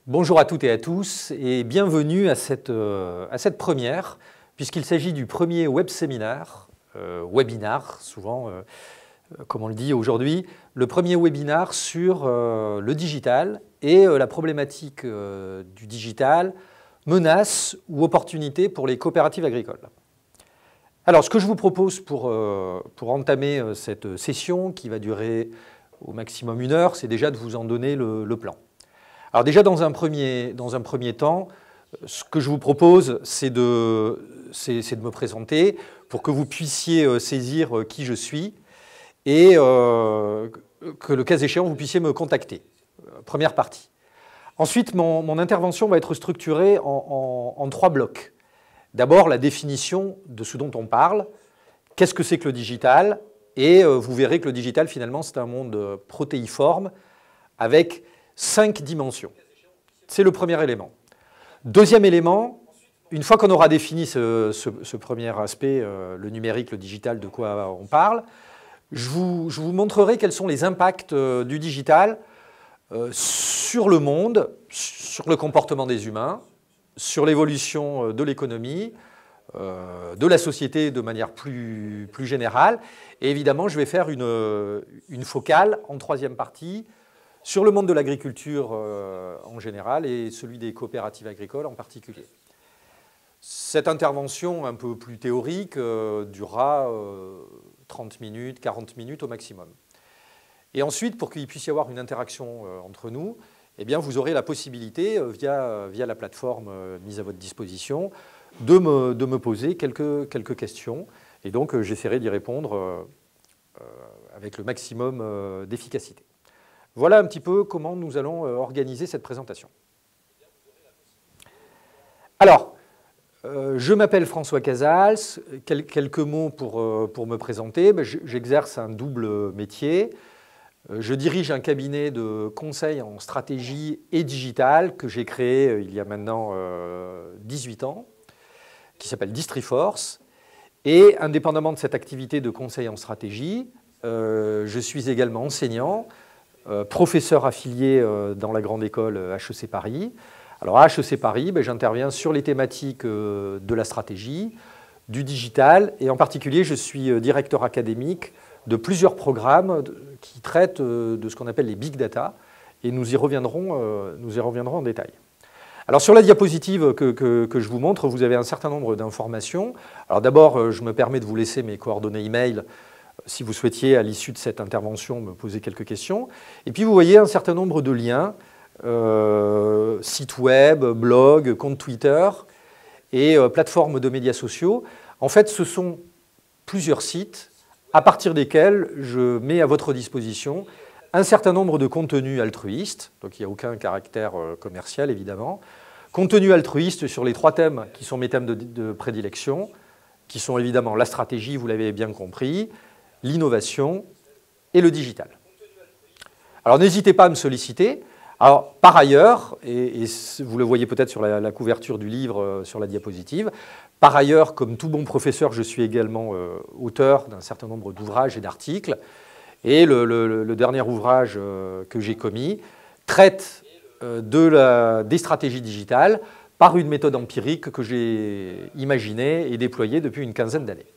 Bonjour à toutes et à tous et bienvenue à cette première, puisqu'il s'agit du premier web séminaire, webinar souvent, comme on le dit aujourd'hui, le premier webinar sur le digital et la problématique du digital, menaces ou opportunités pour les coopératives agricoles. Alors ce que je vous propose pour entamer cette session qui va durer au maximum 1 heure, c'est déjà de vous en donner le plan. Alors déjà, dans un premier temps, ce que je vous propose, c'est de me présenter pour que vous puissiez saisir qui je suis et que le cas échéant, vous puissiez me contacter. Première partie. Ensuite, mon intervention va être structurée en 3 blocs. D'abord, la définition de ce dont on parle. Qu'est-ce que c'est que le digital? Et vous verrez que le digital, finalement, c'est un monde protéiforme avec 5 dimensions. C'est le premier élément. Deuxième élément, une fois qu'on aura défini ce premier aspect, le numérique, le digital, de quoi on parle, je vous montrerai quels sont les impacts du digital sur le monde, sur le comportement des humains, sur l'évolution de l'économie, de la société de manière plus générale. Et évidemment, je vais faire une focale en 3e partie sur le monde de l'agriculture en général et celui des coopératives agricoles en particulier. Cette intervention un peu plus théorique durera 30 minutes, 40 minutes au maximum. Et ensuite, pour qu'il puisse y avoir une interaction entre nous, eh bien, vous aurez la possibilité, via la plateforme mise à votre disposition, de me poser quelques questions. Et donc, j'essaierai d'y répondre avec le maximum d'efficacité. Voilà un petit peu comment nous allons organiser cette présentation. Alors, je m'appelle François Casals. Quelques mots pour me présenter. J'exerce un double métier. Je dirige un cabinet de conseil en stratégie et digital que j'ai créé il y a maintenant 18 ans, qui s'appelle Distriforce. Et indépendamment de cette activité de conseil en stratégie, je suis également enseignant, professeur affilié dans la grande école HEC Paris. Alors à HEC Paris, j'interviens sur les thématiques de la stratégie, du digital, et en particulier je suis directeur académique de plusieurs programmes qui traitent de ce qu'on appelle les big data, et nous y reviendrons en détail. Alors sur la diapositive que je vous montre, vous avez un certain nombre d'informations. Alors d'abord, je me permets de vous laisser mes coordonnées email si vous souhaitiez, à l'issue de cette intervention, me poser quelques questions. Et puis, vous voyez un certain nombre de liens, sites web, blogs, comptes Twitter et plateformes de médias sociaux. En fait, ce sont plusieurs sites à partir desquels je mets à votre disposition un certain nombre de contenus altruistes, donc il n'y a aucun caractère commercial, évidemment. Contenus altruistes sur les 3 thèmes qui sont mes thèmes de prédilection, qui sont évidemment la stratégie, vous l'avez bien compris, l'innovation et le digital. Alors n'hésitez pas à me solliciter. Alors par ailleurs, et vous le voyez peut-être sur la couverture du livre, sur la diapositive, par ailleurs, comme tout bon professeur, je suis également auteur d'un certain nombre d'ouvrages et d'articles. Et le dernier ouvrage que j'ai commis traite des stratégies digitales par une méthode empirique que j'ai imaginée et déployée depuis une 15aine d'années.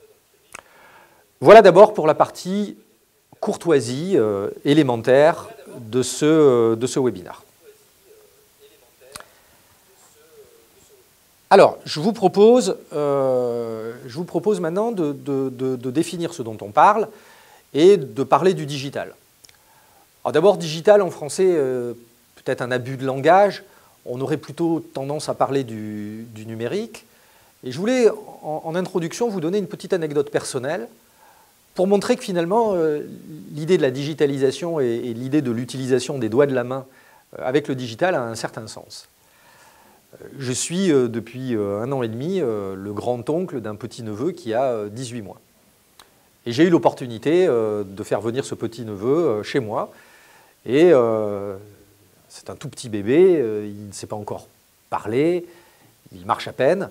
Voilà d'abord pour la partie courtoisie élémentaire de ce webinaire. Alors, je vous propose maintenant de définir ce dont on parle et de parler du digital. Alors d'abord, digital en français, peut-être un abus de langage, on aurait plutôt tendance à parler du numérique. Et je voulais, en introduction, vous donner une petite anecdote personnelle pour montrer que finalement, l'idée de la digitalisation et l'idée de l'utilisation des doigts de la main avec le digital a un certain sens. Je suis, depuis 1 an et demi, le grand-oncle d'un petit-neveu qui a 18 mois. Et j'ai eu l'opportunité de faire venir ce petit-neveu chez moi. Et c'est un tout petit bébé, il ne sait pas encore parler, il marche à peine.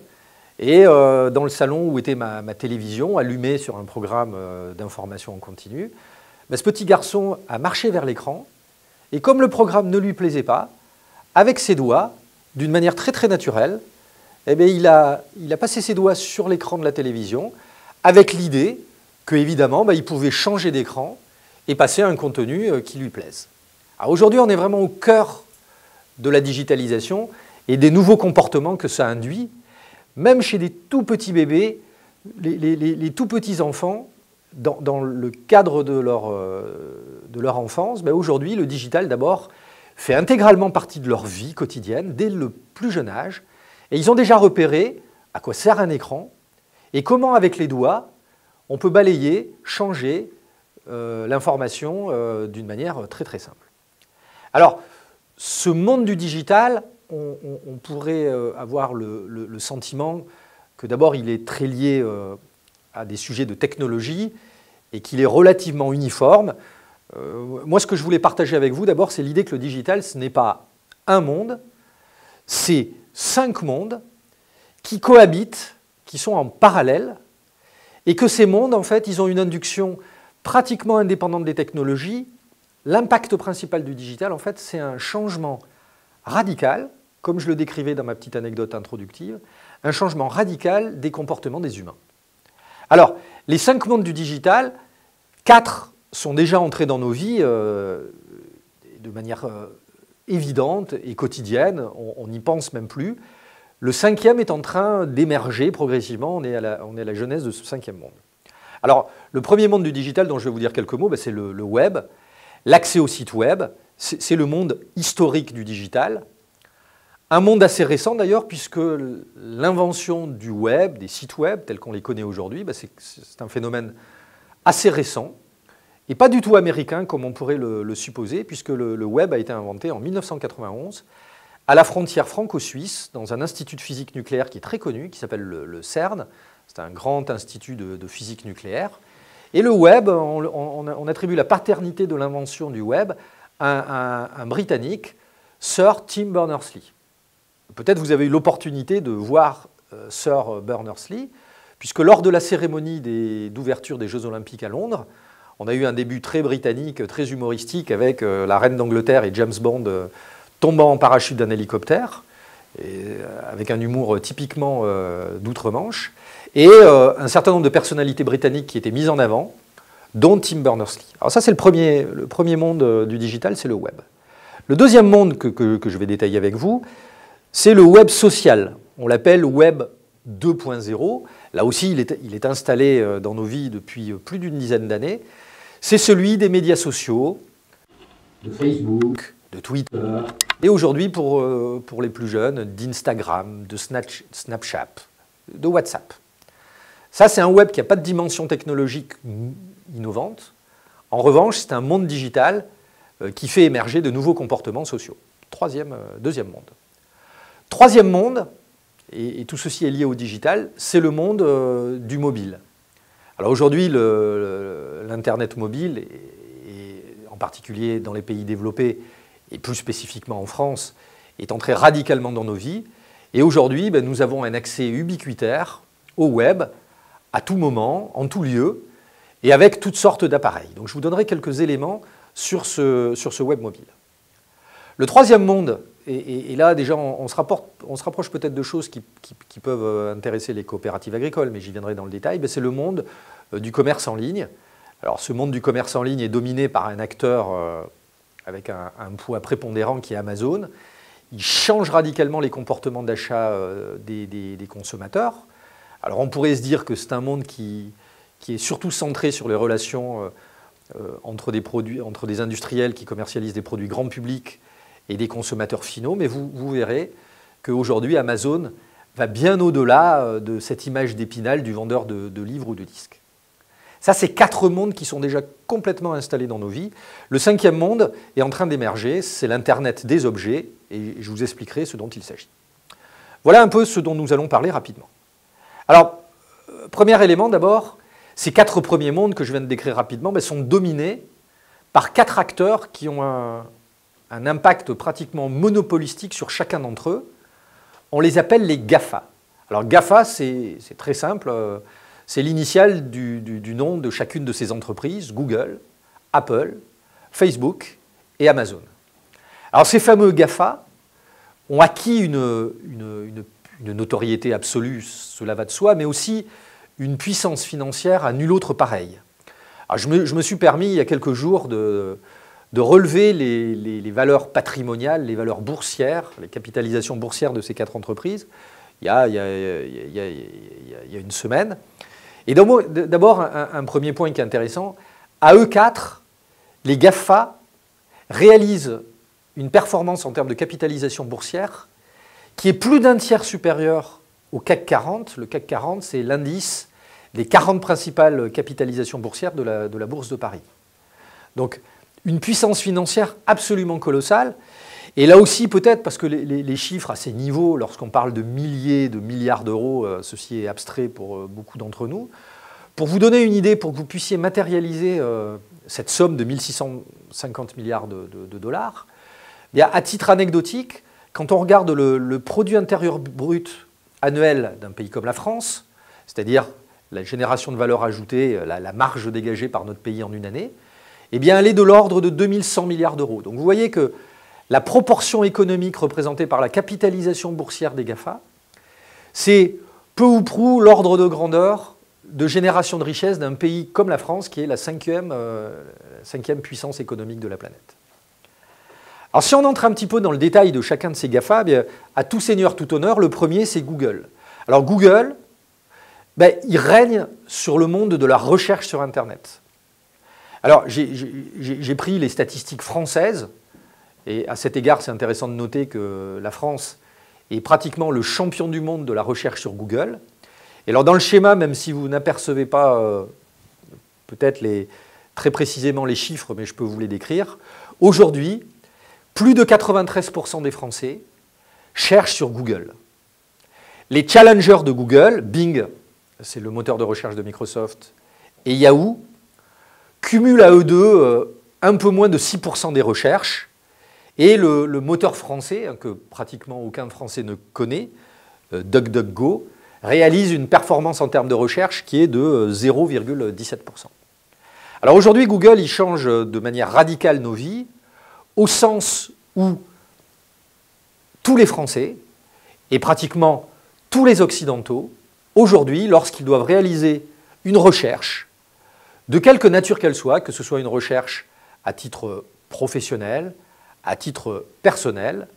Et dans le salon où était ma télévision, allumée sur un programme d'information en continu, ce petit garçon a marché vers l'écran, et comme le programme ne lui plaisait pas, avec ses doigts, d'une manière très très naturelle, eh bien, il a passé ses doigts sur l'écran de la télévision avec l'idée qu'évidemment, il pouvait changer d'écran et passer à un contenu qui lui plaise. Alors aujourd'hui, on est vraiment au cœur de la digitalisation et des nouveaux comportements que ça induit. Même chez des tout petits bébés, les tout petits enfants, dans le cadre de leur enfance, aujourd'hui, le digital, d'abord, fait intégralement partie de leur vie quotidienne, dès le plus jeune âge. Et ils ont déjà repéré à quoi sert un écran et comment, avec les doigts, on peut balayer, changer l'information d'une manière très très simple. Alors, ce monde du digital, on pourrait avoir le sentiment que d'abord il est très lié à des sujets de technologie et qu'il est relativement uniforme. Moi, ce que je voulais partager avec vous d'abord, c'est l'idée que le digital, ce n'est pas un monde, c'est 5 mondes qui cohabitent, qui sont en parallèle, et que ces mondes, en fait, ils ont une induction pratiquement indépendante des technologies. L'impact principal du digital, en fait, c'est un changement radical, comme je le décrivais dans ma petite anecdote introductive, un changement radical des comportements des humains. Alors, les 5 mondes du digital, 4 sont déjà entrés dans nos vies de manière évidente et quotidienne, on n'y pense même plus. Le 5e est en train d'émerger progressivement, on est à la genèse de ce 5e monde. Alors, le premier monde du digital dont je vais vous dire quelques mots, c'est le web. L'accès au site web, c'est le monde historique du digital. Un monde assez récent d'ailleurs, puisque l'invention du web, des sites web tels qu'on les connaît aujourd'hui, c'est un phénomène assez récent, et pas du tout américain comme on pourrait le supposer, puisque le web a été inventé en 1991 à la frontière franco-suisse, dans un institut de physique nucléaire qui est très connu, qui s'appelle le CERN. C'est un grand institut de physique nucléaire. Et le web, on attribue la paternité de l'invention du web à un Britannique, Sir Tim Berners-Lee. Peut-être vous avez eu l'opportunité de voir Sir Berners-Lee, puisque lors de la cérémonie d'ouverture des Jeux Olympiques à Londres, on a eu un début très britannique, très humoristique, avec la reine d'Angleterre et James Bond tombant en parachute d'un hélicoptère, avec un humour typiquement d'outre-Manche, et un certain nombre de personnalités britanniques qui étaient mises en avant, dont Tim Berners-Lee. Alors ça, c'est le premier monde du digital, c'est le web. Le deuxième monde que je vais détailler avec vous, c'est le web social. On l'appelle web 2.0. Là aussi, il est installé dans nos vies depuis plus d'une dizaine d'années. C'est celui des médias sociaux, de Facebook, de Twitter, et aujourd'hui, pour les plus jeunes, d'Instagram, de Snapchat, de WhatsApp. Ça, c'est un web qui n'a pas de dimension technologique innovante. En revanche, c'est un monde digital qui fait émerger de nouveaux comportements sociaux. Deuxième monde. Troisième monde, et tout ceci est lié au digital, c'est le monde du mobile. Alors aujourd'hui, l'Internet mobile, et en particulier dans les pays développés, et plus spécifiquement en France, est entré radicalement dans nos vies. Et aujourd'hui, nous avons un accès ubiquitaire au web, à tout moment, en tout lieu, et avec toutes sortes d'appareils. Donc je vous donnerai quelques éléments sur ce web mobile. Le troisième monde, et là déjà on se rapproche peut-être de choses qui peuvent intéresser les coopératives agricoles, mais j'y viendrai dans le détail, c'est le monde du commerce en ligne. Alors ce monde du commerce en ligne est dominé par un acteur avec un poids prépondérant qui est Amazon. Il change radicalement les comportements d'achat des consommateurs. Alors on pourrait se dire que c'est un monde qui est surtout centré sur les relations entre des industriels qui commercialisent des produits grand public et des consommateurs finaux, mais vous verrez qu'aujourd'hui Amazon va bien au-delà de cette image d'Épinal du vendeur de livres ou de disques. Ça, c'est 4 mondes qui sont déjà complètement installés dans nos vies. Le 5e monde est en train d'émerger, c'est l'Internet des objets, et je vous expliquerai ce dont il s'agit. Voilà un peu ce dont nous allons parler rapidement. Alors, premier élément d'abord, ces 4 premiers mondes que je viens de décrire rapidement sont dominés par 4 acteurs qui ont un impact pratiquement monopolistique sur chacun d'entre eux. On les appelle les GAFA. Alors GAFA, c'est très simple, c'est l'initiale du nom de chacune de ces entreprises, Google, Apple, Facebook et Amazon. Alors ces fameux GAFA ont acquis une notoriété absolue, cela va de soi, mais aussi une puissance financière à nul autre pareil. Alors je me suis permis il y a quelques jours de relever les valeurs patrimoniales, les valeurs boursières, les capitalisations boursières de ces 4 entreprises, il y a une semaine. Et d'abord, un premier point qui est intéressant, à eux 4, les GAFA réalisent une performance en termes de capitalisation boursière qui est plus d'un tiers supérieure au CAC 40. Le CAC 40, c'est l'indice des 40 principales capitalisations boursières de la Bourse de Paris. Donc, une puissance financière absolument colossale. Et là aussi, peut-être, parce que les chiffres à ces niveaux, lorsqu'on parle de milliers de milliards d'euros, ceci est abstrait pour beaucoup d'entre nous, pour vous donner une idée, pour que vous puissiez matérialiser cette somme de 1650 milliards de dollars, eh bien, à titre anecdotique, quand on regarde le produit intérieur brut annuel d'un pays comme la France, c'est-à-dire la génération de valeur ajoutée, la marge dégagée par notre pays en une année, eh bien, elle est de l'ordre de 2100 milliards d'euros. Donc vous voyez que la proportion économique représentée par la capitalisation boursière des GAFA, c'est peu ou prou l'ordre de grandeur de génération de richesse d'un pays comme la France, qui est la cinquième puissance économique de la planète. Alors si on entre un petit peu dans le détail de chacun de ces GAFA, bien, à tout seigneur, tout honneur, le premier c'est Google. Alors Google, il règne sur le monde de la recherche sur Internet. Alors j'ai pris les statistiques françaises, et à cet égard c'est intéressant de noter que la France est pratiquement le champion du monde de la recherche sur Google. Et alors dans le schéma, même si vous n'apercevez pas peut-être très précisément les chiffres, mais je peux vous les décrire, aujourd'hui, plus de 93% des Français cherchent sur Google. Les challengers de Google, Bing, c'est le moteur de recherche de Microsoft, et Yahoo, cumulent à eux deux un peu moins de 6% des recherches, et le moteur français, que pratiquement aucun Français ne connaît, DuckDuckGo, réalise une performance en termes de recherche qui est de 0,17%. Alors aujourd'hui, Google, il change de manière radicale nos vies, au sens où tous les Français, et pratiquement tous les Occidentaux, aujourd'hui, lorsqu'ils doivent réaliser une recherche, de quelque nature qu'elle soit, que ce soit une recherche à titre professionnel, à titre personnel,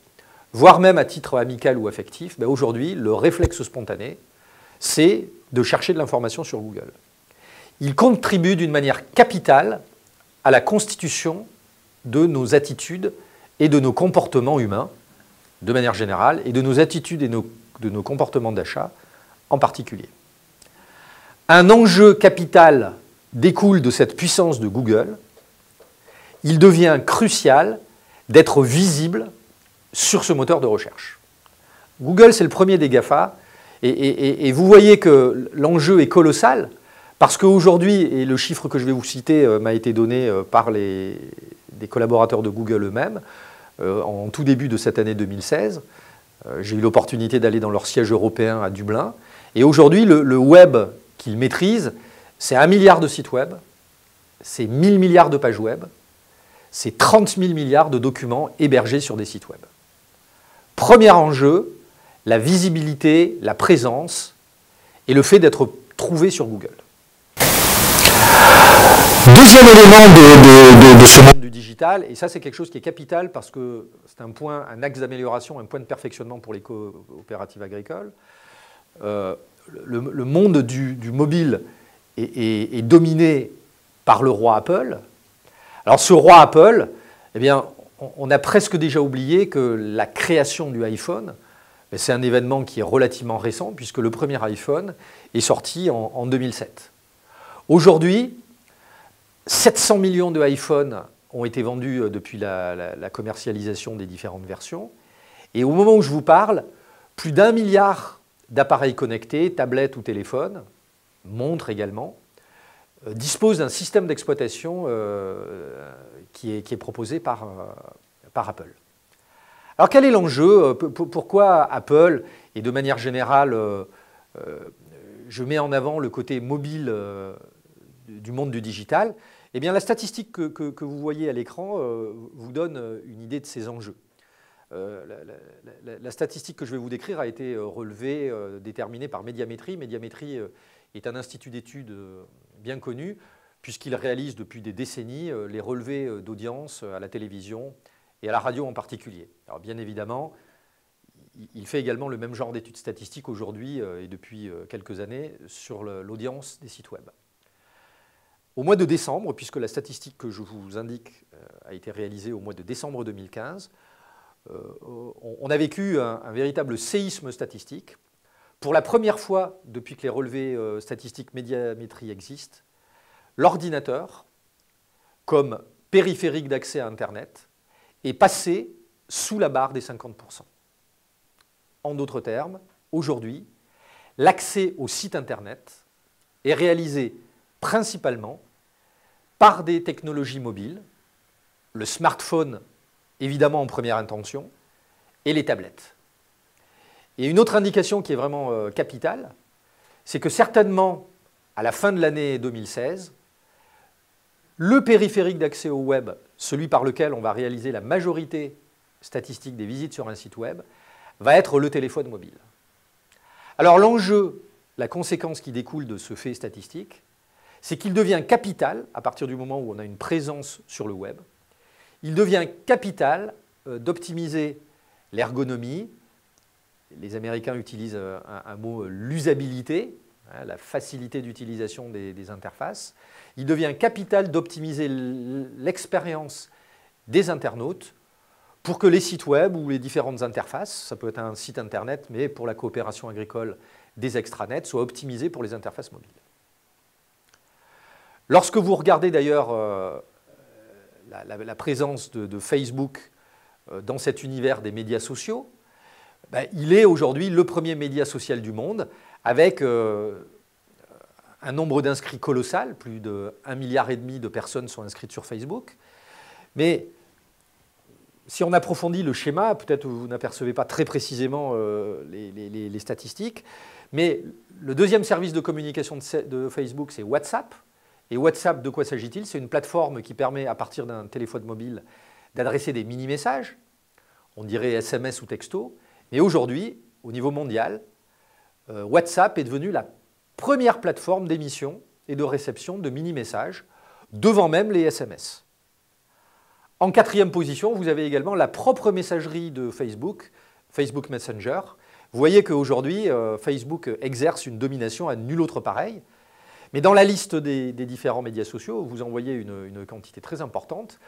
voire même à titre amical ou affectif, aujourd'hui, le réflexe spontané, c'est de chercher de l'information sur Google. Il contribue d'une manière capitale à la constitution de nos attitudes et de nos comportements humains, de manière générale, et de nos attitudes et de nos comportements d'achat en particulier. Un enjeu capital découle de cette puissance de Google. Il devient crucial d'être visible sur ce moteur de recherche. Google, c'est le premier des GAFA, et vous voyez que l'enjeu est colossal, parce qu'aujourd'hui, et le chiffre que je vais vous citer m'a été donné par des collaborateurs de Google eux-mêmes, en tout début de cette année 2016, j'ai eu l'opportunité d'aller dans leur siège européen à Dublin, et aujourd'hui, le web qu'ils maîtrisent, c'est 1 milliard de sites web, c'est 1000 milliards de pages web, c'est 30 000 milliards de documents hébergés sur des sites web. Premier enjeu, la visibilité, la présence et le fait d'être trouvé sur Google. Deuxième élément de ce monde du digital, et ça c'est quelque chose qui est capital parce que c'est un axe d'amélioration, un point de perfectionnement pour les coopératives agricoles. Le monde du mobile est dominé par le roi Apple. Alors ce roi Apple, eh bien, on a presque déjà oublié que la création du iPhone, c'est un événement qui est relativement récent puisque le premier iPhone est sorti en 2007. Aujourd'hui, 700 millions de iPhones ont été vendus depuis la commercialisation des différentes versions. Et au moment où je vous parle, plus d'1 milliard d'appareils connectés, tablettes ou téléphones, montres également, disposent d'un système d'exploitation qui est proposé par Apple. Alors quel est l'enjeu? Pourquoi Apple, et de manière générale, je mets en avant le côté mobile du monde du digital? Eh bien, la statistique que vous voyez à l'écran vous donne une idée de ces enjeux. La statistique que je vais vous décrire a été relevée, déterminée par Médiamétrie. Médiamétrie est un institut d'études bien connu, puisqu'il réalise depuis des décennies les relevés d'audience à la télévision et à la radio en particulier. Alors bien évidemment, il fait également le même genre d'études statistiques aujourd'hui et depuis quelques années sur l'audience des sites web. Au mois de décembre, puisque la statistique que je vous indique a été réalisée au mois de décembre 2015, on a vécu un véritable séisme statistique. Pour la première fois depuis que les relevés statistiques Médiamétrie existent, l'ordinateur, comme périphérique d'accès à Internet, est passé sous la barre des 50%. En d'autres termes, aujourd'hui, l'accès au site Internet est réalisé principalement par des technologies mobiles, le smartphone évidemment en première intention, et les tablettes. Et une autre indication qui est vraiment capitale, c'est que certainement, à la fin de l'année 2016, le périphérique d'accès au web, celui par lequel on va réaliser la majorité statistique des visites sur un site web, va être le téléphone mobile. Alors l'enjeu, la conséquence qui découle de ce fait statistique, c'est qu'il devient capital, à partir du moment où on a une présence sur le web, il devient capital d'optimiser l'ergonomie. Les Américains utilisent un mot, l'usabilité, la facilité d'utilisation des interfaces. Il devient capital d'optimiser l'expérience des internautes pour que les sites web ou les différentes interfaces, ça peut être un site internet, mais pour la coopération agricole, des extranets, soient optimisés pour les interfaces mobiles. Lorsque vous regardez d'ailleurs la présence de Facebook dans cet univers des médias sociaux, ben, il est aujourd'hui le premier média social du monde avec un nombre d'inscrits colossal, plus de 1,5 milliard de personnes sont inscrites sur Facebook. Mais si on approfondit le schéma, peut-être vous n'apercevez pas très précisément les statistiques, mais le deuxième service de communication de Facebook, c'est WhatsApp. Et WhatsApp, de quoi s'agit-il? C'est une plateforme qui permet, à partir d'un téléphone mobile, d'adresser des mini-messages, on dirait SMS ou texto. Mais aujourd'hui, au niveau mondial, WhatsApp est devenu la première plateforme d'émission et de réception de mini-messages, devant même les SMS. En quatrième position, vous avez également la propre messagerie de Facebook, Facebook Messenger. Vous voyez qu'aujourd'hui, Facebook exerce une domination à nul autre pareil. Mais dans la liste des différents médias sociaux, vous en voyez une quantité très importante,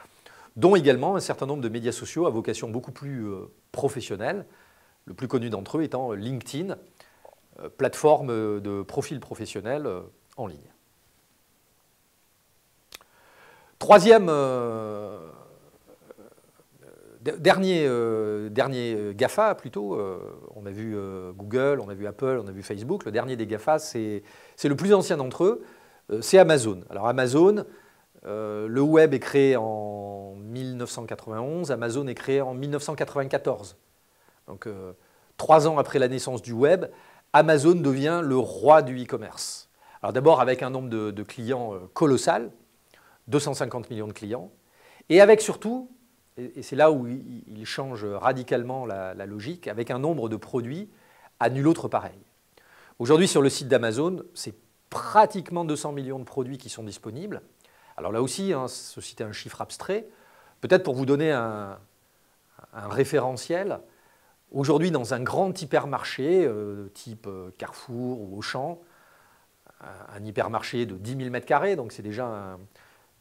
dont également un certain nombre de médias sociaux à vocation beaucoup plus professionnelle, le plus connu d'entre eux étant LinkedIn, plateforme de profil professionnel en ligne. Troisième, dernier GAFA plutôt, on a vu Google, on a vu Apple, on a vu Facebook. Le dernier des GAFA, c'est le plus ancien d'entre eux, c'est Amazon. Alors Amazon, le web est créé en 1991, Amazon est créé en 1994. Donc 3 ans après la naissance du web, Amazon devient le roi du e-commerce. Alors d'abord avec un nombre de clients colossal, 250 millions de clients, et avec surtout, et c'est là où il change radicalement la logique, avec un nombre de produits à nul autre pareil. Aujourd'hui sur le site d'Amazon, c'est pratiquement 200 millions de produits qui sont disponibles. Alors là aussi, ceci est un chiffre abstrait, peut-être pour vous donner un référentiel. Aujourd'hui, dans un grand hypermarché, type Carrefour ou Auchan, un hypermarché de 10 000 m², donc c'est déjà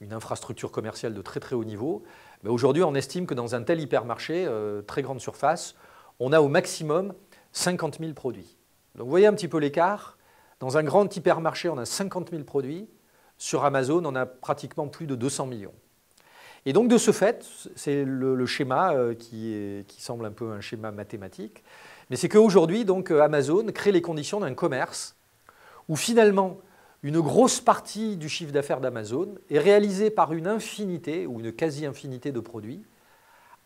une infrastructure commerciale de très très haut niveau. Mais aujourd'hui, on estime que dans un tel hypermarché, très grande surface, on a au maximum 50 000 produits. Donc vous voyez un petit peu l'écart. Dans un grand hypermarché, on a 50 000 produits. Sur Amazon, on a pratiquement plus de 200 millions. Et donc de ce fait, c'est le schéma qui semble un peu un schéma mathématique, mais c'est qu'aujourd'hui, donc, Amazon crée les conditions d'un commerce où finalement une grosse partie du chiffre d'affaires d'Amazon est réalisée par une infinité ou une quasi-infinité de produits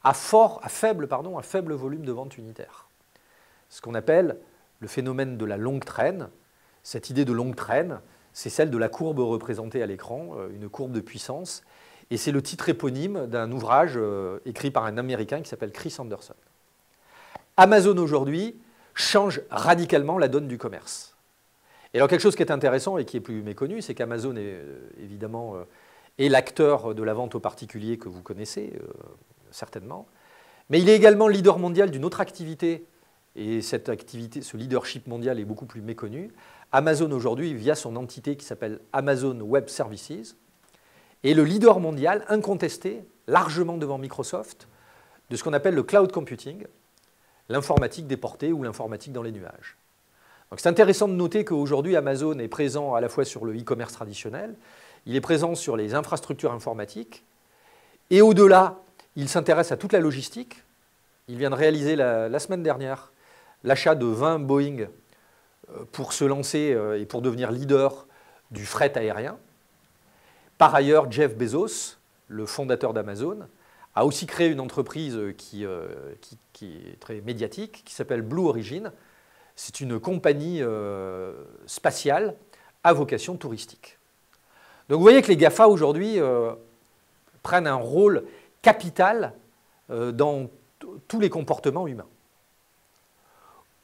à faible volume de vente unitaire. Ce qu'on appelle le phénomène de la longue traîne. Cette idée de longue traîne, c'est celle de la courbe représentée à l'écran, une courbe de puissance. Et c'est le titre éponyme d'un ouvrage écrit par un Américain qui s'appelle Chris Anderson. Amazon aujourd'hui change radicalement la donne du commerce. Et alors quelque chose qui est intéressant et qui est plus méconnu, c'est qu'Amazon est évidemment est l'acteur de la vente aux particuliers que vous connaissez certainement, mais il est également le leader mondial d'une autre activité, et cette activité, ce leadership mondial est beaucoup plus méconnu. Amazon aujourd'hui, via son entité qui s'appelle Amazon Web Services, est le leader mondial incontesté, largement devant Microsoft, de ce qu'on appelle le cloud computing, l'informatique déportée ou l'informatique dans les nuages. Donc c'est intéressant de noter qu'aujourd'hui, Amazon est présent à la fois sur le e-commerce traditionnel, il est présent sur les infrastructures informatiques, et au-delà, il s'intéresse à toute la logistique. Il vient de réaliser la semaine dernière l'achat de 20 Boeing pour se lancer et pour devenir leader du fret aérien. Par ailleurs, Jeff Bezos, le fondateur d'Amazon, a aussi créé une entreprise qui est très médiatique, qui s'appelle Blue Origin. C'est une compagnie spatiale à vocation touristique. Donc vous voyez que les GAFA aujourd'hui prennent un rôle capital dans tous les comportements humains.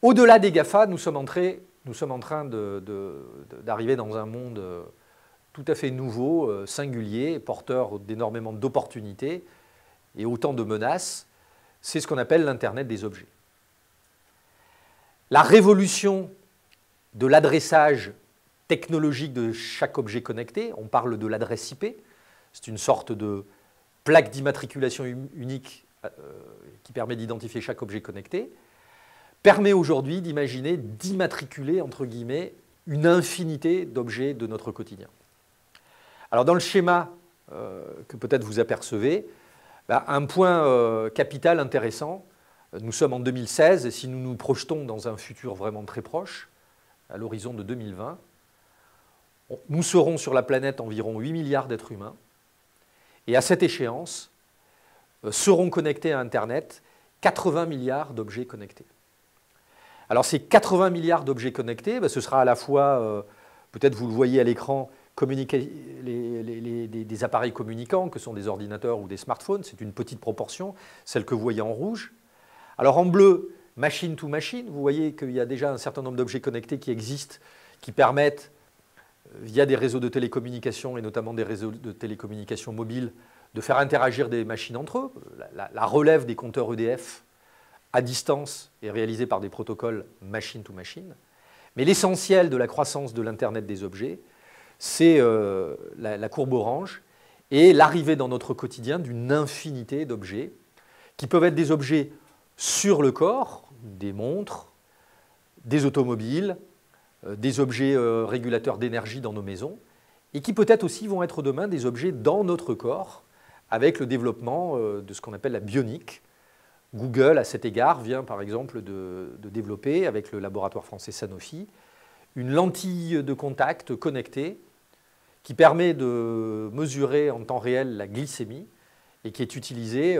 Au-delà des GAFA, nous sommes en train d'arriver dans un monde tout à fait nouveau, singulier, porteur d'énormément d'opportunités et autant de menaces. C'est ce qu'on appelle l'Internet des objets. La révolution de l'adressage technologique de chaque objet connecté, on parle de l'adresse IP, c'est une sorte de plaque d'immatriculation unique qui permet d'identifier chaque objet connecté, permet aujourd'hui d'imaginer, d'immatriculer, entre guillemets, une infinité d'objets de notre quotidien. Alors dans le schéma que peut-être vous apercevez, un point capital intéressant, nous sommes en 2016 et si nous nous projetons dans un futur vraiment très proche, à l'horizon de 2020, nous serons sur la planète environ 8 milliards d'êtres humains et à cette échéance seront connectés à Internet 80 milliards d'objets connectés. Alors ces 80 milliards d'objets connectés, ce sera à la fois, peut-être vous le voyez à l'écran, des appareils communicants, que sont des ordinateurs ou des smartphones, c'est une petite proportion, celle que vous voyez en rouge. Alors en bleu, machine to machine, vous voyez qu'il y a déjà un certain nombre d'objets connectés qui existent, qui permettent, via des réseaux de télécommunications et notamment des réseaux de télécommunications mobiles, de faire interagir des machines entre eux. La relève des compteurs EDF à distance est réalisée par des protocoles machine to machine. Mais l'essentiel de la croissance de l'Internet des objets, c'est la courbe orange et l'arrivée dans notre quotidien d'une infinité d'objets qui peuvent être des objets sur le corps, des montres, des automobiles, des objets régulateurs d'énergie dans nos maisons, et qui peut-être aussi vont être demain des objets dans notre corps, avec le développement de ce qu'on appelle la bionique. Google, à cet égard, vient par exemple de développer, avec le laboratoire français Sanofi, une lentille de contact connectée qui permet de mesurer en temps réel la glycémie et qui est utilisée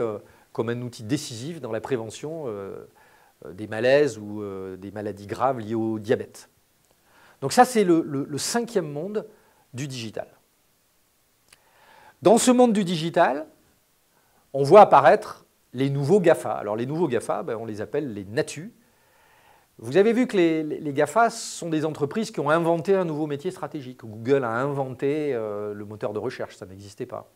comme un outil décisif dans la prévention des malaises ou des maladies graves liées au diabète. Donc ça, c'est le cinquième monde du digital. Dans ce monde du digital, on voit apparaître les nouveaux GAFA. Alors les nouveaux GAFA, on les appelle les NATU. Vous avez vu que les GAFA sont des entreprises qui ont inventé un nouveau métier stratégique. Google a inventé le moteur de recherche, ça n'existait pas.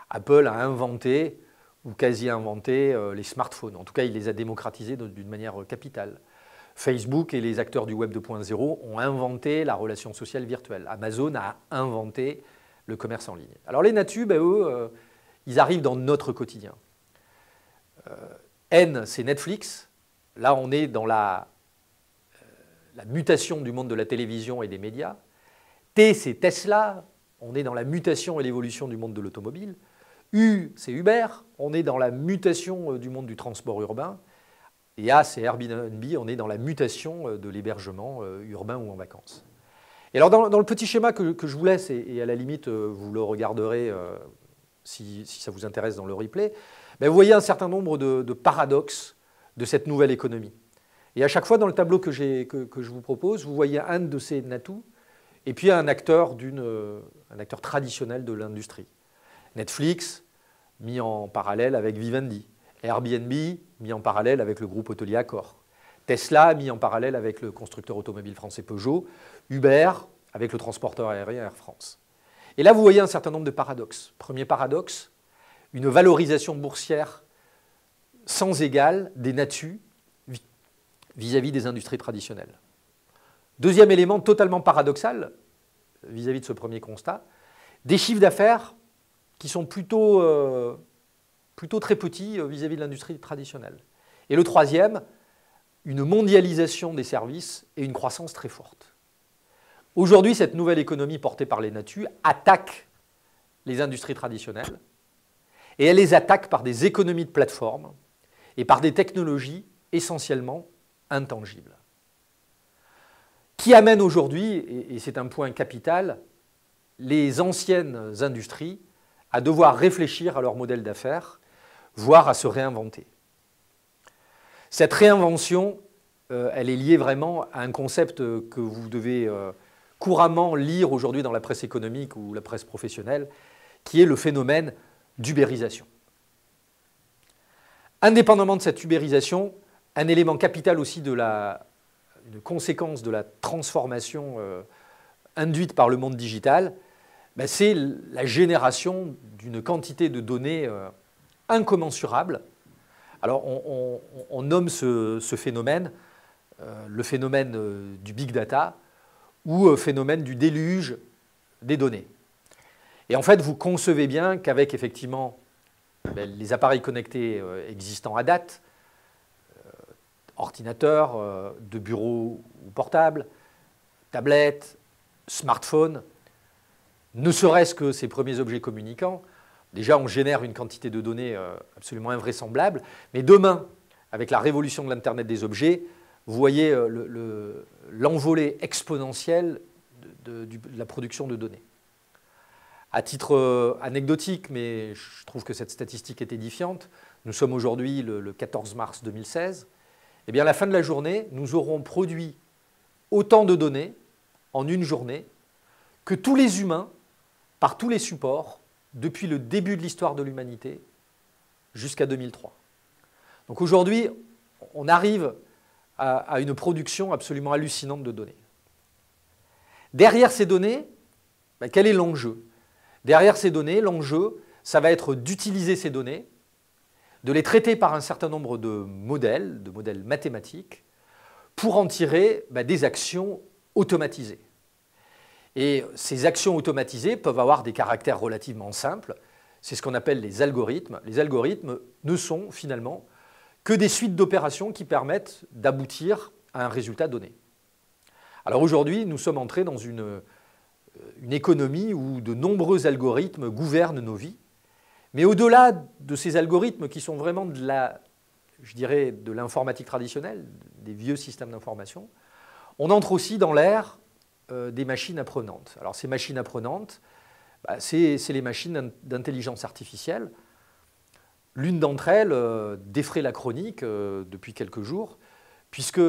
Apple a inventé ou quasi inventé les smartphones. En tout cas, il les a démocratisés d'une manière capitale. Facebook et les acteurs du Web 2.0 ont inventé la relation sociale virtuelle. Amazon a inventé le commerce en ligne. Alors les NATU, eux, ils arrivent dans notre quotidien. N, c'est Netflix. Là, on est dans la mutation du monde de la télévision et des médias. T, c'est Tesla. On est dans la mutation et l'évolution du monde de l'automobile. U, c'est Uber. On est dans la mutation du monde du transport urbain. Et A, c'est Airbnb. On est dans la mutation de l'hébergement urbain ou en vacances. Et alors, dans le petit schéma que je vous laisse, et à la limite, vous le regarderez si ça vous intéresse dans le replay, vous voyez un certain nombre de paradoxes de cette nouvelle économie. Et à chaque fois, dans le tableau que je vous propose, vous voyez un de ces NATU et puis un acteur traditionnel de l'industrie. Netflix, mis en parallèle avec Vivendi. Airbnb mis en parallèle avec le groupe hôtelier Accor. Tesla mis en parallèle avec le constructeur automobile français Peugeot. Uber avec le transporteur aérien Air France. Et là, vous voyez un certain nombre de paradoxes. Premier paradoxe, une valorisation boursière sans égale des natus vis-à-vis des industries traditionnelles. Deuxième élément totalement paradoxal vis-à-vis de ce premier constat, des chiffres d'affaires qui sont plutôt très petits vis-à-vis de l'industrie traditionnelle. Et le troisième, une mondialisation des services et une croissance très forte. Aujourd'hui, cette nouvelle économie portée par les natus attaque les industries traditionnelles et elle les attaque par des économies de plateforme et par des technologies essentiellement intangibles. Qui amène aujourd'hui, et c'est un point capital, les anciennes industries à devoir réfléchir à leur modèle d'affaires, voire à se réinventer. Cette réinvention, elle est liée vraiment à un concept que vous devez couramment lire aujourd'hui dans la presse économique ou la presse professionnelle, qui est le phénomène d'ubérisation. Indépendamment de cette ubérisation, un élément capital aussi une conséquence de la transformation induite par le monde digital, c'est la génération d'une quantité de données incommensurable. Alors on nomme ce phénomène le phénomène du big data ou phénomène du déluge des données. Et en fait, vous concevez bien qu'avec effectivement les appareils connectés existants à date, ordinateurs, de bureau ou portables, tablettes, smartphones, ne serait-ce que ces premiers objets communicants, déjà on génère une quantité de données absolument invraisemblable, mais demain, avec la révolution de l'Internet des objets, vous voyez l'envolée exponentielle de la production de données. À titre anecdotique, mais je trouve que cette statistique est édifiante, nous sommes aujourd'hui le 14 mars 2016, eh bien à la fin de la journée, nous aurons produit autant de données en une journée que tous les humains, par tous les supports, depuis le début de l'histoire de l'humanité jusqu'à 2003. Donc aujourd'hui, on arrive à une production absolument hallucinante de données. Derrière ces données, quel est l'enjeu? Derrière ces données, l'enjeu, ça va être d'utiliser ces données, de les traiter par un certain nombre de modèles mathématiques, pour en tirer des actions automatisées. Et ces actions automatisées peuvent avoir des caractères relativement simples. C'est ce qu'on appelle les algorithmes. Les algorithmes ne sont finalement que des suites d'opérations qui permettent d'aboutir à un résultat donné. Alors aujourd'hui, nous sommes entrés dans une économie où de nombreux algorithmes gouvernent nos vies. Mais au-delà de ces algorithmes qui sont vraiment de l'informatique traditionnelle, des vieux systèmes d'information, on entre aussi dans l'ère des machines apprenantes. Alors ces machines apprenantes, c'est les machines d'intelligence artificielle. L'une d'entre elles défraie la chronique depuis quelques jours, puisque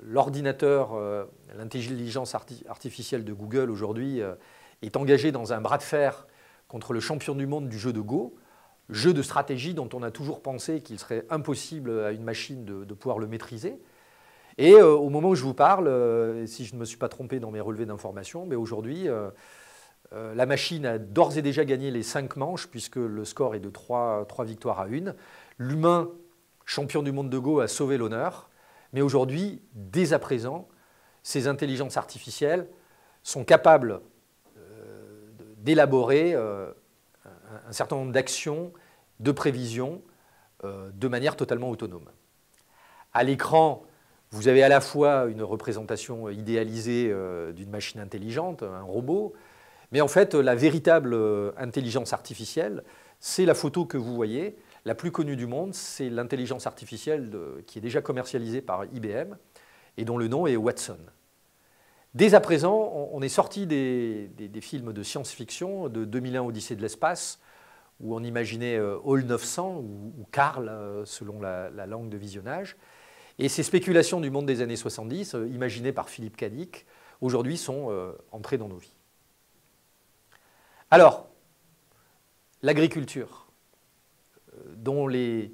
l'ordinateur, l'intelligence artificielle de Google aujourd'hui est engagé dans un bras de fer contre le champion du monde du jeu de Go, jeu de stratégie dont on a toujours pensé qu'il serait impossible à une machine de pouvoir le maîtriser. Et au moment où je vous parle, si je ne me suis pas trompé dans mes relevés d'informations, mais aujourd'hui, la machine a d'ores et déjà gagné les 5 manches, puisque le score est de 3 victoires à 1. L'humain, champion du monde de Go, a sauvé l'honneur. Mais aujourd'hui, dès à présent, ces intelligences artificielles sont capables d'élaborer un certain nombre d'actions, de prévisions, de manière totalement autonome. À l'écran, vous avez à la fois une représentation idéalisée d'une machine intelligente, un robot, mais en fait, la véritable intelligence artificielle, c'est la photo que vous voyez. La plus connue du monde, c'est l'intelligence artificielle qui est déjà commercialisée par IBM et dont le nom est Watson. Dès à présent, on est sorti des films de science-fiction de 2001 Odyssée de l'espace, où on imaginait Hall 900 ou Karl, selon la langue de visionnage. Et ces spéculations du monde des années 70, imaginées par Philippe K. Dick, aujourd'hui sont entrées dans nos vies. Alors, l'agriculture, dont les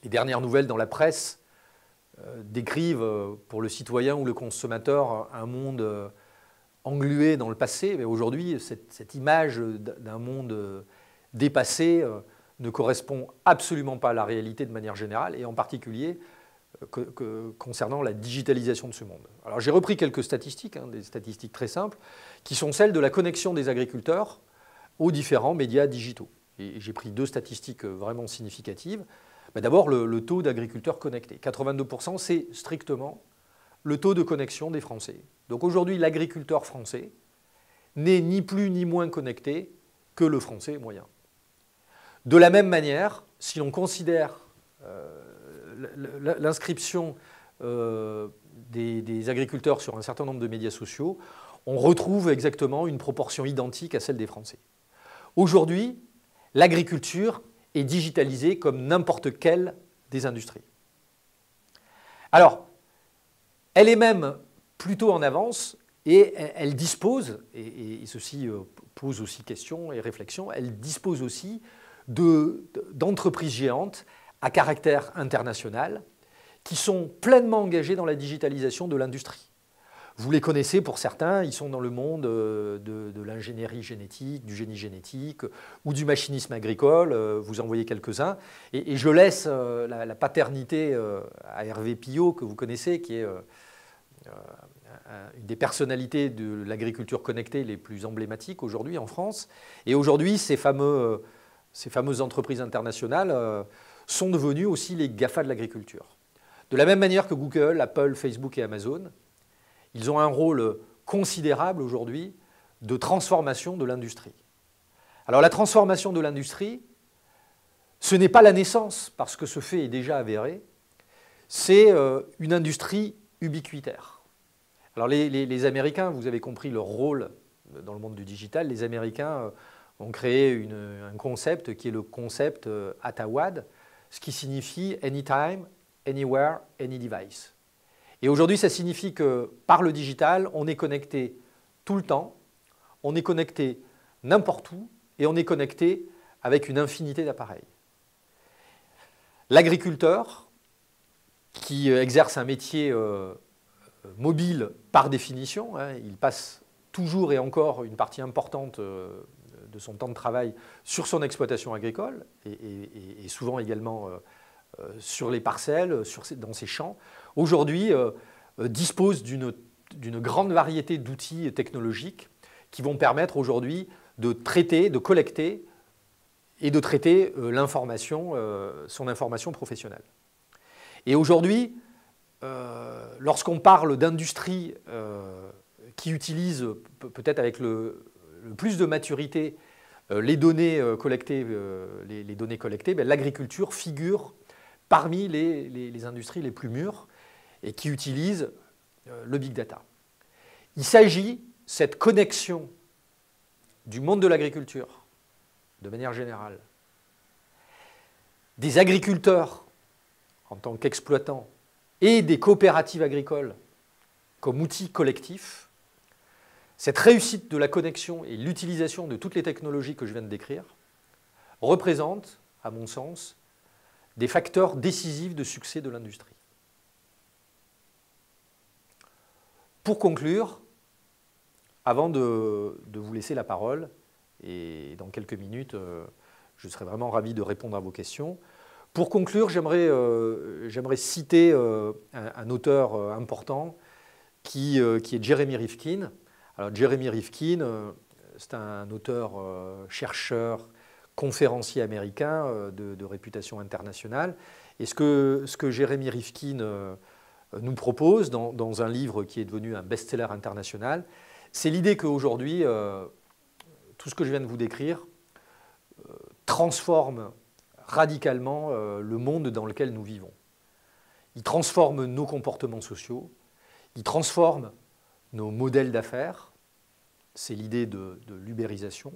Les dernières nouvelles dans la presse décrivent pour le citoyen ou le consommateur un monde englué dans le passé. Mais aujourd'hui, cette image d'un monde dépassé ne correspond absolument pas à la réalité de manière générale, et en particulier concernant la digitalisation de ce monde. Alors j'ai repris quelques statistiques, des statistiques très simples, qui sont celles de la connexion des agriculteurs aux différents médias digitaux. Et j'ai pris 2 statistiques vraiment significatives. D'abord, le taux d'agriculteurs connectés. 82%, c'est strictement le taux de connexion des Français. Donc aujourd'hui, l'agriculteur français n'est ni plus ni moins connecté que le français moyen. De la même manière, si l'on considère l'inscription des agriculteurs sur un certain nombre de médias sociaux, on retrouve exactement une proportion identique à celle des Français. Aujourd'hui, l'agriculture est digitalisée comme n'importe quelle des industries. Alors, elle est même plutôt en avance et elle dispose, et ceci pose aussi question et réflexion, elle dispose aussi d'entreprises géantes à caractère international qui sont pleinement engagées dans la digitalisation de l'industrie. Vous les connaissez pour certains, ils sont dans le monde de l'ingénierie génétique, du génie génétique ou du machinisme agricole, vous en voyez quelques-uns. Et je laisse la paternité à Hervé Pillot, que vous connaissez, qui est une des personnalités de l'agriculture connectée les plus emblématiques aujourd'hui en France. Et aujourd'hui, ces fameuses entreprises internationales sont devenues aussi les GAFA de l'agriculture. De la même manière que Google, Apple, Facebook et Amazon, ils ont un rôle considérable aujourd'hui de transformation de l'industrie. Alors la transformation de l'industrie, ce n'est pas la naissance, parce que ce fait est déjà avéré, c'est une industrie ubiquitaire. Alors les Américains, vous avez compris leur rôle dans le monde du digital, les Américains ont créé un concept qui est le concept ATAWAD, ce qui signifie Anytime, Anywhere, Any Device. Et aujourd'hui, ça signifie que par le digital, on est connecté tout le temps, on est connecté n'importe où et on est connecté avec une infinité d'appareils. L'agriculteur, qui exerce un métier mobile par définition, il passe toujours et encore une partie importante de son temps de travail sur son exploitation agricole et souvent également sur les parcelles, dans ses champs, aujourd'hui dispose d'une grande variété d'outils technologiques qui vont permettre aujourd'hui de traiter, de collecter et de traiter l'information, son information professionnelle. Et aujourd'hui, lorsqu'on parle d'industrie qui utilise peut-être avec le plus de maturité les données collectées, l'agriculture figure parmi les industries les plus mûres et qui utilisent le big data. Il s'agit, cette connexion du monde de l'agriculture, de manière générale, des agriculteurs en tant qu'exploitants et des coopératives agricoles comme outil collectif, cette réussite de la connexion et l'utilisation de toutes les technologies que je viens de décrire représente, à mon sens, des facteurs décisifs de succès de l'industrie. Pour conclure, avant de vous laisser la parole, et dans quelques minutes, je serai vraiment ravi de répondre à vos questions. Pour conclure, j'aimerais citer un auteur important qui est Jeremy Rifkin. Alors, Jeremy Rifkin, c'est un auteur, chercheur, conférencier américain de réputation internationale. Et ce que Jeremy Rifkin nous propose dans un livre qui est devenu un best-seller international, c'est l'idée qu'aujourd'hui, tout ce que je viens de vous décrire transforme radicalement le monde dans lequel nous vivons. Il transforme nos comportements sociaux, il transforme nos modèles d'affaires, c'est l'idée de l'ubérisation,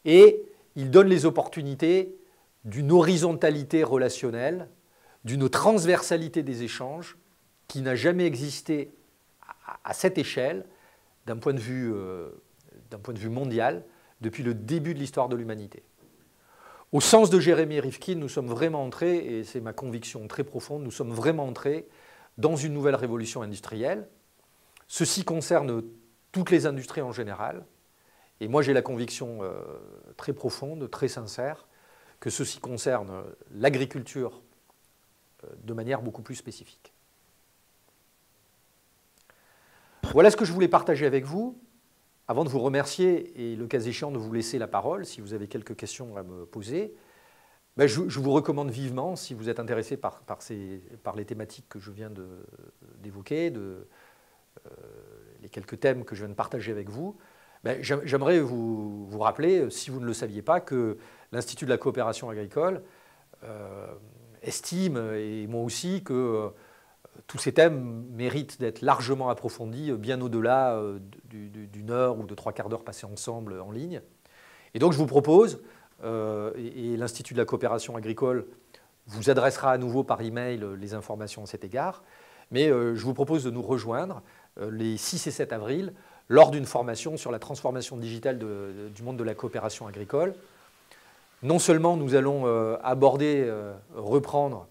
et il donne les opportunités d'une horizontalité relationnelle, d'une transversalité des échanges qui n'a jamais existé à cette échelle d'un point de vue mondial depuis le début de l'histoire de l'humanité. Au sens de Jérémy Rifkin, nous sommes vraiment entrés, et c'est ma conviction très profonde, nous sommes vraiment entrés dans une nouvelle révolution industrielle. Ceci concerne toutes les industries en général. Et moi, j'ai la conviction très profonde, très sincère, que ceci concerne l'agriculture de manière beaucoup plus spécifique. Voilà ce que je voulais partager avec vous. Avant de vous remercier et le cas échéant de vous laisser la parole, si vous avez quelques questions à me poser, ben je vous recommande vivement, si vous êtes intéressé par les thématiques que je viens d'évoquer, les quelques thèmes que je viens de partager avec vous, ben j'aimerais vous rappeler, si vous ne le saviez pas, que l'Institut de la coopération agricole estime, et moi aussi, que tous ces thèmes méritent d'être largement approfondis, bien au-delà d'une heure ou de 3/4 d'heure passés ensemble en ligne. Et donc je vous propose, et l'Institut de la coopération agricole vous adressera à nouveau par email les informations à cet égard, mais je vous propose de nous rejoindre les 6 et 7 avril lors d'une formation sur la transformation digitale du monde de la coopération agricole. Non seulement nous allons aborder, reprendre,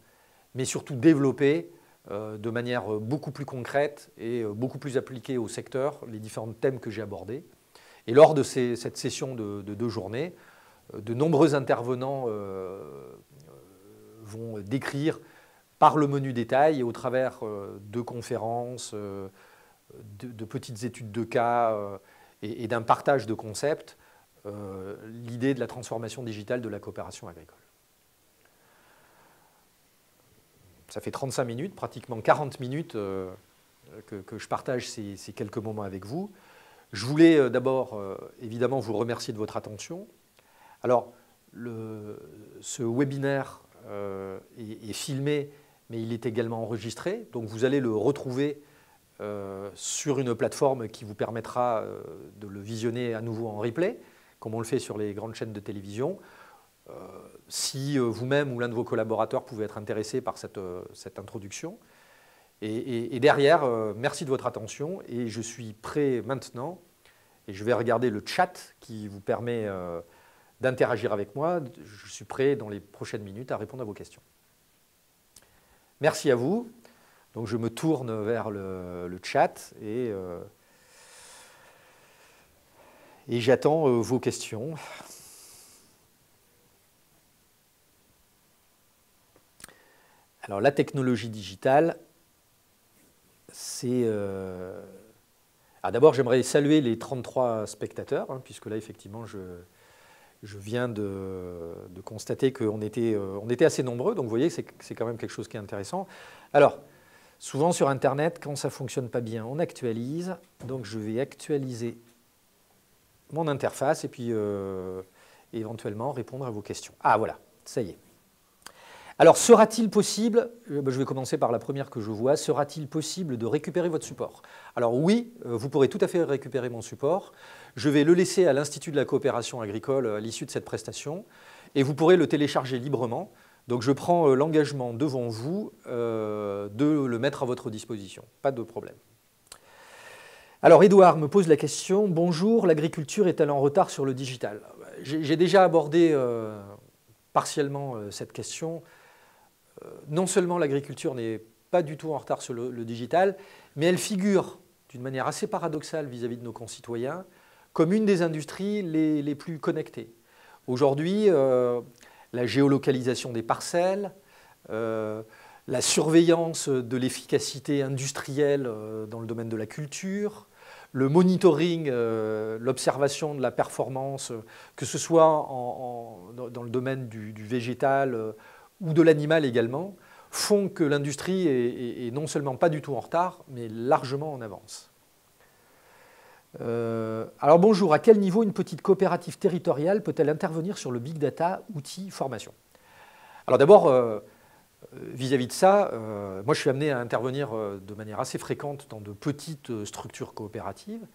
mais surtout développer de manière beaucoup plus concrète et beaucoup plus appliquée au secteur les différents thèmes que j'ai abordés. Et lors de cette session de 2 journées, de nombreux intervenants vont décrire par le menu détail et au travers de conférences, de petites études de cas et d'un partage de concepts, l'idée de la transformation digitale de la coopération agricole. Ça fait 35 minutes, pratiquement 40 minutes que je partage ces quelques moments avec vous. Je voulais d'abord, évidemment, vous remercier de votre attention. Alors, ce webinaire est filmé, mais il est également enregistré. Donc, vous allez le retrouver sur une plateforme qui vous permettra de le visionner à nouveau en replay, comme on le fait sur les grandes chaînes de télévision. Si vous-même ou l'un de vos collaborateurs pouvait être intéressé par cette introduction. Et derrière, merci de votre attention et je suis prêt maintenant, et je vais regarder le chat qui vous permet d'interagir avec moi. Je suis prêt dans les prochaines minutes à répondre à vos questions. Merci à vous. Donc je me tourne vers le chat et j'attends vos questions. Alors la technologie digitale, c'est... D'abord, j'aimerais saluer les 33 spectateurs, hein, puisque là, effectivement, je viens de constater qu'on était assez nombreux, donc vous voyez, c'est quand même quelque chose qui est intéressant. Alors, souvent sur Internet, quand ça ne fonctionne pas bien, on actualise. Donc je vais actualiser mon interface et puis éventuellement répondre à vos questions. Ah voilà, ça y est. Alors, sera-t-il possible, je vais commencer par la première que je vois, sera-t-il possible de récupérer votre support? Alors oui, vous pourrez tout à fait récupérer mon support. Je vais le laisser à l'Institut de la coopération agricole à l'issue de cette prestation et vous pourrez le télécharger librement. Donc je prends l'engagement devant vous de le mettre à votre disposition, pas de problème. Alors Édouard me pose la question, bonjour, l'agriculture est-elle en retard sur le digital? J'ai déjà abordé partiellement cette question. Non seulement l'agriculture n'est pas du tout en retard sur le digital, mais elle figure d'une manière assez paradoxale vis-à-vis de nos concitoyens comme une des industries les plus connectées. Aujourd'hui, la géolocalisation des parcelles, la surveillance de l'efficacité industrielle dans le domaine de la culture, le monitoring, l'observation de la performance, que ce soit dans le domaine du végétal ou de l'animal également, font que l'industrie est non seulement pas du tout en retard, mais largement en avance. Alors bonjour, à quel niveau une petite coopérative territoriale peut-elle intervenir sur le big data, outils, formation? Alors d'abord, vis-à-vis de ça, moi je suis amené à intervenir de manière assez fréquente dans de petites structures coopératives.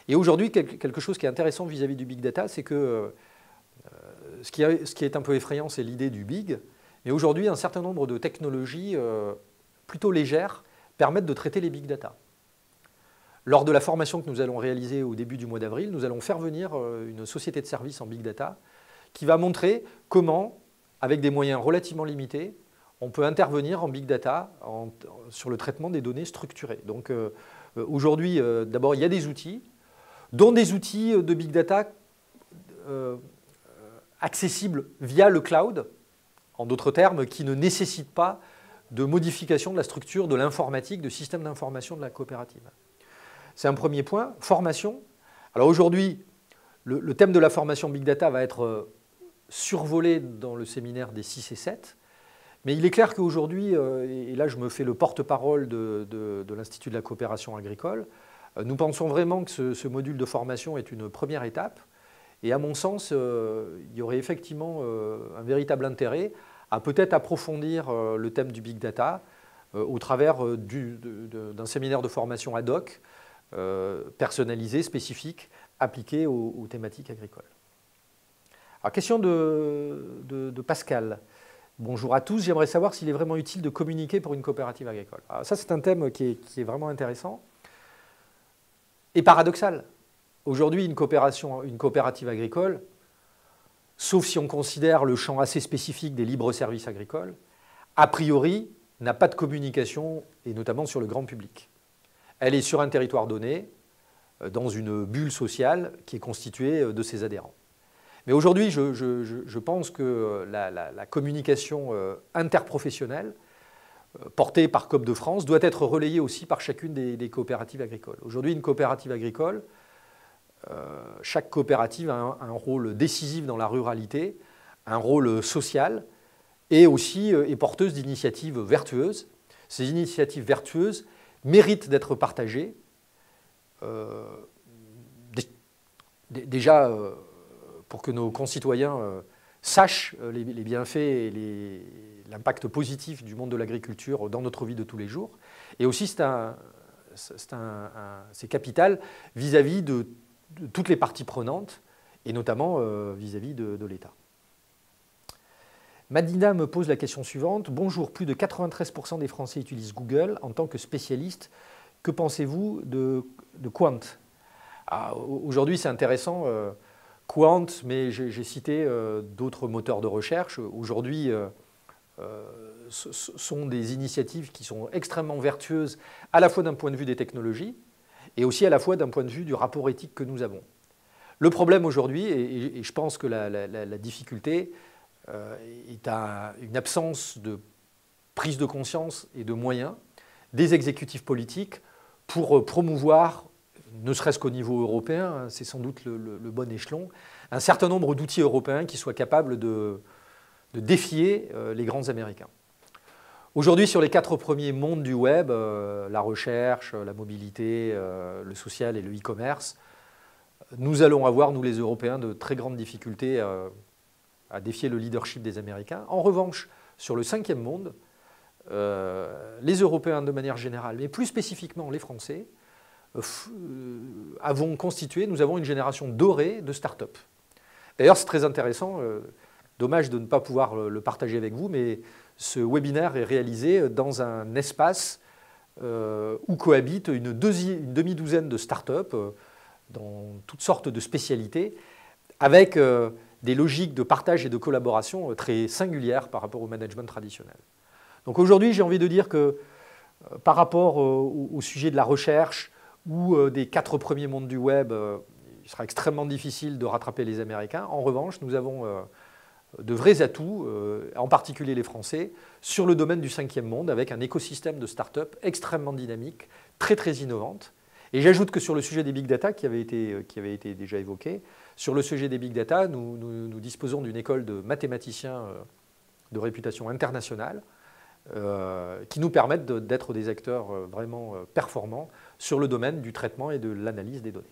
Et aujourd'hui, quelque chose qui est intéressant vis-à-vis du big data, c'est que ce qui est un peu effrayant, c'est l'idée du big. Mais aujourd'hui, un certain nombre de technologies plutôt légères permettent de traiter les big data. Lors de la formation que nous allons réaliser au début du mois d'avril, nous allons faire venir une société de services en big data qui va montrer comment, avec des moyens relativement limités, on peut intervenir en big data sur le traitement des données structurées. Donc aujourd'hui, d'abord, il y a des outils, dont des outils de big data accessibles via le cloud, en d'autres termes, qui ne nécessitent pas de modification de la structure de l'informatique, de système d'information de la coopérative. C'est un premier point. Formation. Alors aujourd'hui, le thème de la formation big data va être survolé dans le séminaire des 6 et 7. Mais il est clair qu'aujourd'hui, et là je me fais le porte-parole de l'Institut de la coopération agricole, nous pensons vraiment que ce module de formation est une première étape. Et à mon sens, il y aurait effectivement un véritable intérêt à peut-être approfondir le thème du big data au travers d'un séminaire de formation ad hoc, personnalisé, spécifique, appliqué aux thématiques agricoles. Alors, question de Pascal. Bonjour à tous, j'aimerais savoir s'il est vraiment utile de communiquer pour une coopérative agricole. Alors ça, c'est un thème qui est vraiment intéressant et paradoxal. Aujourd'hui, une coopérative agricole, sauf si on considère le champ assez spécifique des libres services agricoles, a priori, n'a pas de communication, et notamment sur le grand public. Elle est sur un territoire donné, dans une bulle sociale qui est constituée de ses adhérents. Mais aujourd'hui, je pense que la communication interprofessionnelle, portée par COOP de France, doit être relayée aussi par chacune des coopératives agricoles. Aujourd'hui, une coopérative agricole, chaque coopérative a un rôle décisif dans la ruralité, un rôle social, et aussi est porteuse d'initiatives vertueuses. Ces initiatives vertueuses méritent d'être partagées. Déjà, pour que nos concitoyens sachent les bienfaits et l'impact positif du monde de l'agriculture dans notre vie de tous les jours. Et aussi, c'est capital vis-à-vis de toutes les parties prenantes, et notamment vis-à-vis de l'État. Madina me pose la question suivante. Bonjour, plus de 93% des Français utilisent Google en tant que spécialiste. Que pensez-vous de Quant? Aujourd'hui, c'est intéressant. Quant, mais j'ai cité d'autres moteurs de recherche. Aujourd'hui, ce sont des initiatives qui sont extrêmement vertueuses, à la fois d'un point de vue des technologies, et aussi à la fois d'un point de vue du rapport éthique que nous avons. Le problème aujourd'hui, et je pense que la difficulté, est à une absence de prise de conscience et de moyens des exécutifs politiques pour promouvoir, ne serait-ce qu'au niveau européen, c'est sans doute le bon échelon, un certain nombre d'outils européens qui soient capables de défier les grands Américains. Aujourd'hui, sur les 4 premiers mondes du web, la recherche, la mobilité, le social et le e-commerce, nous allons avoir, nous les Européens, de très grandes difficultés à défier le leadership des Américains. En revanche, sur le 5e monde, les Européens de manière générale, mais plus spécifiquement les Français, nous avons une génération dorée de start-up. D'ailleurs, c'est très intéressant, dommage de ne pas pouvoir le partager avec vous, mais ce webinaire est réalisé dans un espace où cohabitent une demi-douzaine de start-up dans toutes sortes de spécialités, avec des logiques de partage et de collaboration très singulières par rapport au management traditionnel. Donc aujourd'hui, j'ai envie de dire que par rapport au sujet de la recherche ou des 4 premiers mondes du web, il sera extrêmement difficile de rattraper les Américains. En revanche, nous avons de vrais atouts, en particulier les Français, sur le domaine du 5e monde, avec un écosystème de start-up extrêmement dynamique, très très innovante. Et j'ajoute que sur le sujet des big data, qui avait été déjà évoqué, sur le sujet des big data, nous disposons d'une école de mathématiciens de réputation internationale qui nous permettent d'être des acteurs vraiment performants sur le domaine du traitement et de l'analyse des données.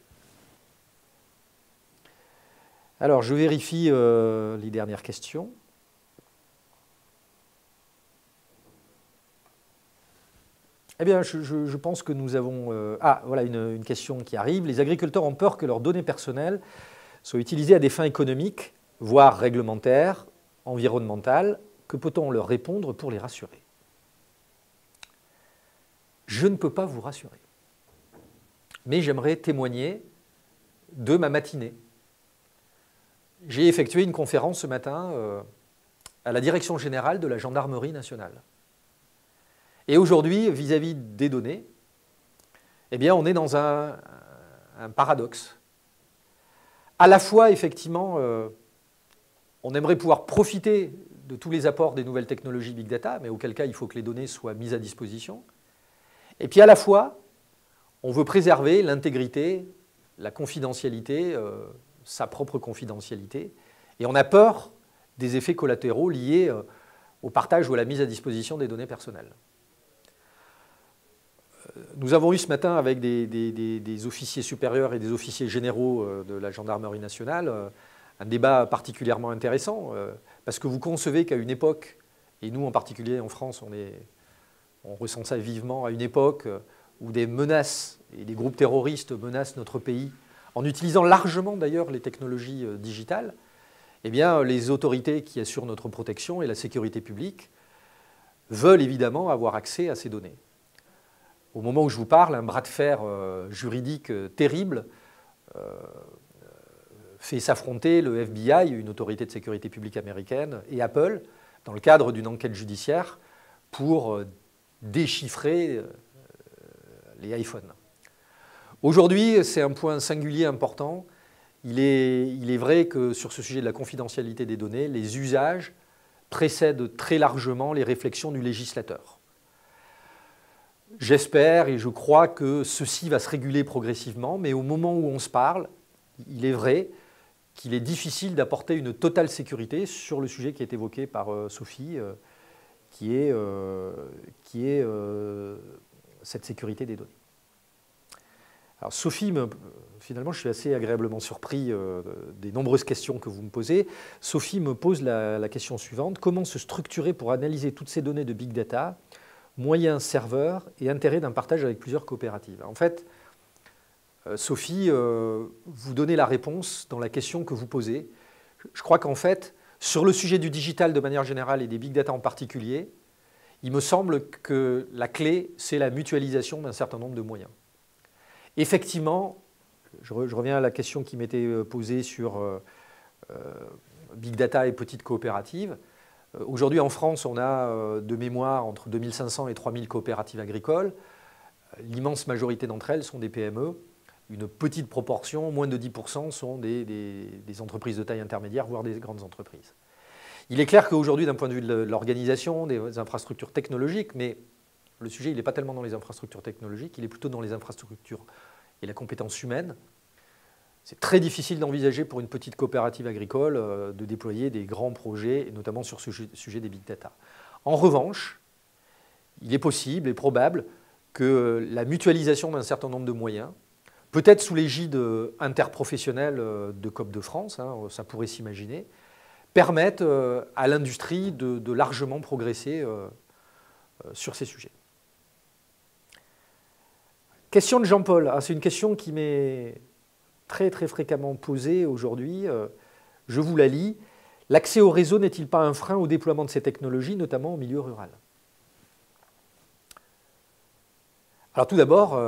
Alors, je vérifie les dernières questions. Eh bien, je pense que nous avons... voilà une question qui arrive. Les agriculteurs ont peur que leurs données personnelles soient utilisées à des fins économiques, voire réglementaires, environnementales. Que peut-on leur répondre pour les rassurer? Je ne peux pas vous rassurer. Mais j'aimerais témoigner de ma matinée. J'ai effectué une conférence ce matin à la direction générale de la gendarmerie nationale. Et aujourd'hui, vis-à-vis des données, eh bien, on est dans un paradoxe. À la fois, effectivement, on aimerait pouvoir profiter de tous les apports des nouvelles technologies Big Data, mais auquel cas il faut que les données soient mises à disposition. Et puis à la fois, on veut préserver l'intégrité, la confidentialité, sa propre confidentialité, et on a peur des effets collatéraux liés au partage ou à la mise à disposition des données personnelles. Nous avons eu ce matin avec des officiers supérieurs et des officiers généraux de la gendarmerie nationale un débat particulièrement intéressant, parce que vous concevez qu'à une époque, et nous en particulier en France, on ressent ça vivement, à une époque où des menaces et des groupes terroristes menacent notre pays, en utilisant largement d'ailleurs les technologies digitales, eh bien, les autorités qui assurent notre protection et la sécurité publique veulent évidemment avoir accès à ces données. Au moment où je vous parle, un bras de fer juridique terrible fait s'affronter le FBI, une autorité de sécurité publique américaine, et Apple, dans le cadre d'une enquête judiciaire, pour déchiffrer les iPhones. Aujourd'hui, c'est un point singulier important. Il est vrai que sur ce sujet de la confidentialité des données, les usages précèdent très largement les réflexions du législateur. J'espère et je crois que ceci va se réguler progressivement, mais au moment où on se parle, il est vrai qu'il est difficile d'apporter une totale sécurité sur le sujet qui est évoqué par Sophie, qui est cette sécurité des données. Alors Sophie, finalement je suis assez agréablement surpris des nombreuses questions que vous me posez. Sophie me pose la question suivante: comment se structurer pour analyser toutes ces données de Big Data, moyens, serveurs et intérêt d'un partage avec plusieurs coopératives? En fait, Sophie, vous donnez la réponse dans la question que vous posez. Je crois qu'en fait, sur le sujet du digital de manière générale et des Big Data en particulier, il me semble que la clé, c'est la mutualisation d'un certain nombre de moyens. Effectivement, je reviens à la question qui m'était posée sur Big Data et petites coopératives. Aujourd'hui, en France, on a de mémoire entre 2500 et 3000 coopératives agricoles. L'immense majorité d'entre elles sont des PME. Une petite proportion, moins de 10%, sont des entreprises de taille intermédiaire, voire des grandes entreprises. Il est clair qu'aujourd'hui, d'un point de vue de l'organisation, des infrastructures technologiques, mais le sujet, il n'est pas tellement dans les infrastructures technologiques, il est plutôt dans les infrastructures et la compétence humaine. C'est très difficile d'envisager pour une petite coopérative agricole de déployer des grands projets, et notamment sur ce sujet des Big Data. En revanche, il est possible et probable que la mutualisation d'un certain nombre de moyens, peut-être sous l'égide interprofessionnelle de COP de France, hein, ça pourrait s'imaginer, permettent à l'industrie de largement progresser sur ces sujets. Question de Jean-Paul. C'est une question qui m'est très très fréquemment posée aujourd'hui. Je vous la lis. L'accès au réseau n'est-il pas un frein au déploiement de ces technologies, notamment au milieu rural? Alors tout d'abord,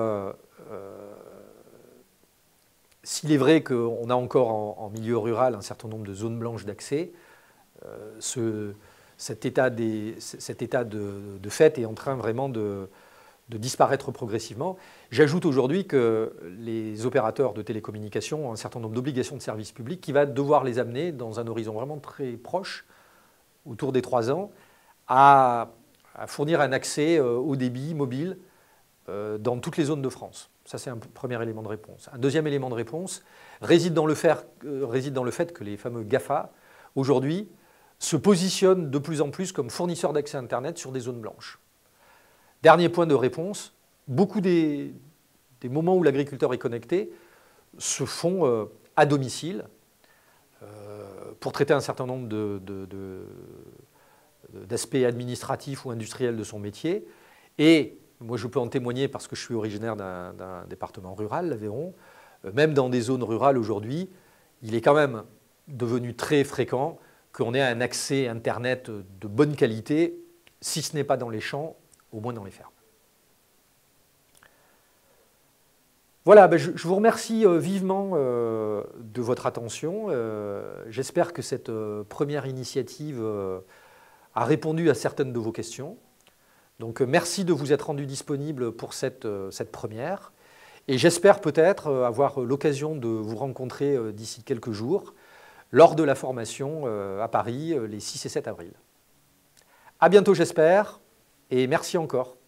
s'il est vrai qu'on a encore en milieu rural un certain nombre de zones blanches d'accès, cet état de fait est en train vraiment de disparaître progressivement. J'ajoute aujourd'hui que les opérateurs de télécommunications ont un certain nombre d'obligations de service public qui va devoir les amener dans un horizon vraiment très proche, autour des 3 ans, à fournir un accès au débit mobile dans toutes les zones de France. Ça, c'est un premier élément de réponse. Un deuxième élément de réponse réside dans le fait que les fameux GAFA, aujourd'hui, se positionnent de plus en plus comme fournisseurs d'accès à Internet sur des zones blanches. Dernier point de réponse, beaucoup des moments où l'agriculteur est connecté se font à domicile pour traiter un certain nombre d'aspects administratifs ou industriels de son métier. Et moi, je peux en témoigner parce que je suis originaire d'un département rural, l'Aveyron. Même dans des zones rurales aujourd'hui, il est quand même devenu très fréquent qu'on ait un accès Internet de bonne qualité, si ce n'est pas dans les champs, au moins dans les fermes. Voilà, je vous remercie vivement de votre attention. J'espère que cette première initiative a répondu à certaines de vos questions. Donc merci de vous être rendu disponible pour cette première. Et j'espère peut-être avoir l'occasion de vous rencontrer d'ici quelques jours lors de la formation à Paris les 6 et 7 avril. À bientôt j'espère et merci encore.